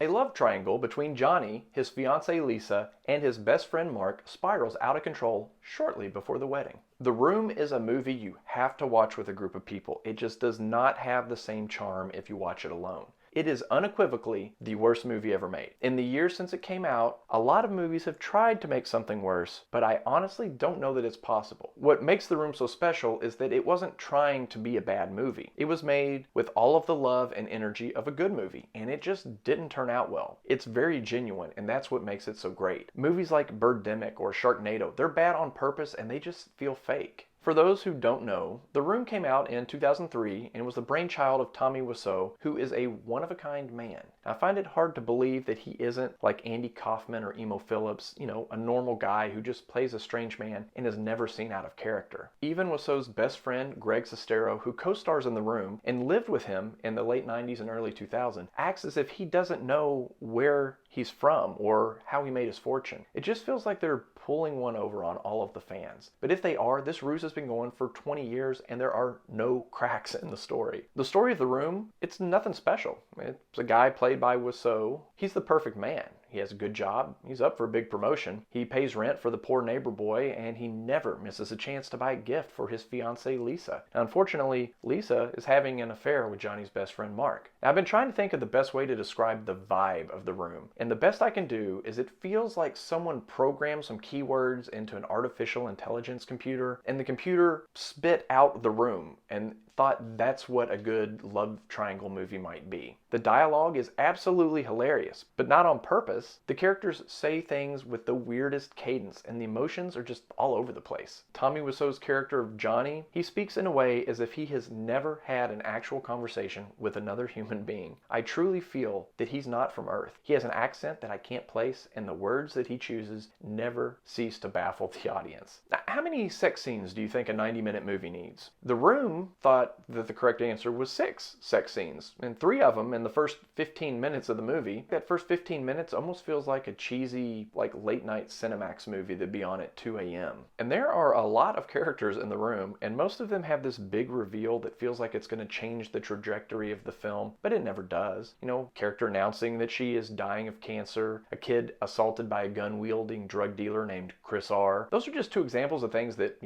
A love triangle between Johnny, his fiancée Lisa, and his best friend Mark spirals out of control shortly before the wedding. The Room is a movie you have to watch with a group of people. It just does not have the same charm if you watch it alone. It is unequivocally the worst movie ever made. In the years since it came out, a lot of movies have tried to make something worse, but I honestly don't know that it's possible. What makes The Room so special is that it wasn't trying to be a bad movie. It was made with all of the love and energy of a good movie, and it just didn't turn out well. It's very genuine, and that's what makes it so great. Movies like Birdemic or Sharknado, they're bad on purpose and they just feel fake. For those who don't know, The Room came out in 2003 and was the brainchild of Tommy Wiseau, who is a one-of-a-kind man. I find it hard to believe that he isn't like Andy Kaufman or Emo Phillips, a normal guy who just plays a strange man and is never seen out of character. Even Wiseau's best friend, Greg Sestero, who co-stars in The Room and lived with him in the late 90s and early 2000s, acts as if he doesn't know where he's from or how he made his fortune. It just feels like they're pulling one over on all of the fans. But if they are, this ruse has been going for 20 years and there are no cracks in the story. The story of The Room, it's nothing special. It's a guy played by Wiseau. He's the perfect man. He has a good job, he's up for a big promotion, he pays rent for the poor neighbor boy, and he never misses a chance to buy a gift for his fiancée Lisa. Now, unfortunately, Lisa is having an affair with Johnny's best friend Mark. Now, I've been trying to think of the best way to describe the vibe of The Room, and the best I can do is it feels like someone programmed some keywords into an artificial intelligence computer, and the computer spit out The Room, and thought that's what a good love triangle movie might be. The dialogue is absolutely hilarious, but not on purpose. The characters say things with the weirdest cadence, and the emotions are just all over the place. Tommy Wiseau's character of Johnny, he speaks in a way as if he has never had an actual conversation with another human being. I truly feel that he's not from Earth. He has an accent that I can't place, and the words that he chooses never cease to baffle the audience. Now, how many sex scenes do you think a 90-minute movie needs? The Room thought that the correct answer was 6 sex scenes, and 3 of them in the first 15 minutes of the movie. That first 15 minutes almost feels like a cheesy, late night Cinemax movie that'd be on at 2 a.m. And there are a lot of characters in The Room, and most of them have this big reveal that feels like it's going to change the trajectory of the film, but it never does. Character announcing that she is dying of cancer, a kid assaulted by a gun-wielding drug dealer named Chris R. Those are just 2 examples of things that,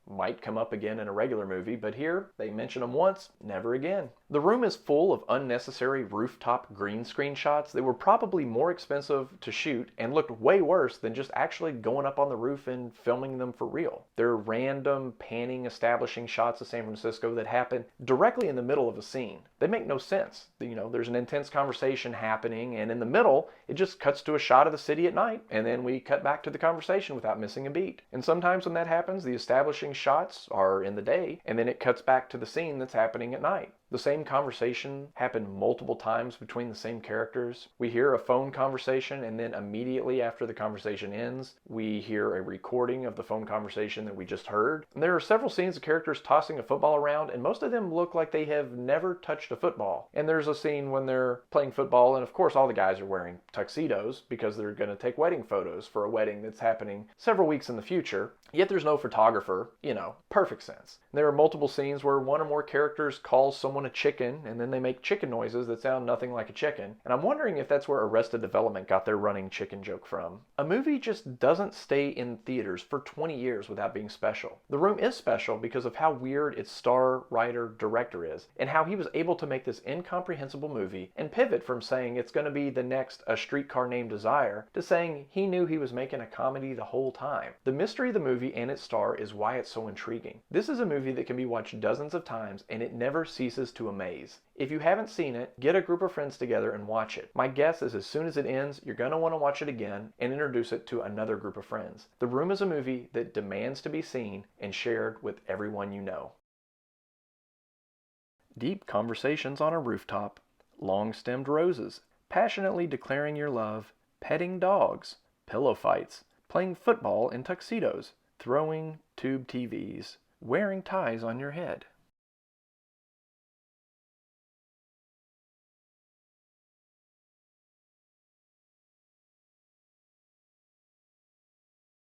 might come up again in a regular movie, but here they mention them once, never again. The Room is full of unnecessary rooftop green screen shots that were probably more expensive to shoot and looked way worse than just actually going up on the roof and filming them for real. There are random panning establishing shots of San Francisco that happen directly in the middle of a scene. They make no sense. There's an intense conversation happening, and in the middle, it just cuts to a shot of the city at night, and then we cut back to the conversation without missing a beat. And sometimes when that happens, the establishing shots are in the day, and then it cuts back to the scene that's happening at night. The same conversation happened multiple times between the same characters. We hear a phone conversation, and then immediately after the conversation ends, we hear a recording of the phone conversation that we just heard. And there are several scenes of characters tossing a football around, and most of them look like they have never touched a football. And there's a scene when they're playing football, and of course all the guys are wearing tuxedos because they're going to take wedding photos for a wedding that's happening several weeks in the future. Yet there's no photographer. Perfect sense. There are multiple scenes where one or more characters calls someone a chicken, and then they make chicken noises that sound nothing like a chicken. And I'm wondering if that's where Arrested Development got their running chicken joke from. A movie just doesn't stay in theaters for 20 years without being special. The Room is special because of how weird its star, writer, director is, and how he was able to make this incomprehensible movie and pivot from saying it's going to be the next A Streetcar Named Desire to saying he knew he was making a comedy the whole time. The mystery of the movie and its star is why it's so intriguing. This is a movie that can be watched dozens of times, and it never ceases to amaze. If you haven't seen it, get a group of friends together and watch it. My guess is as soon as it ends, you're going to want to watch it again and introduce it to another group of friends. The Room is a movie that demands to be seen and shared with everyone you know. Deep conversations on a rooftop, long-stemmed roses, passionately declaring your love, petting dogs, pillow fights, playing football in tuxedos, throwing tube TVs, wearing ties on your head.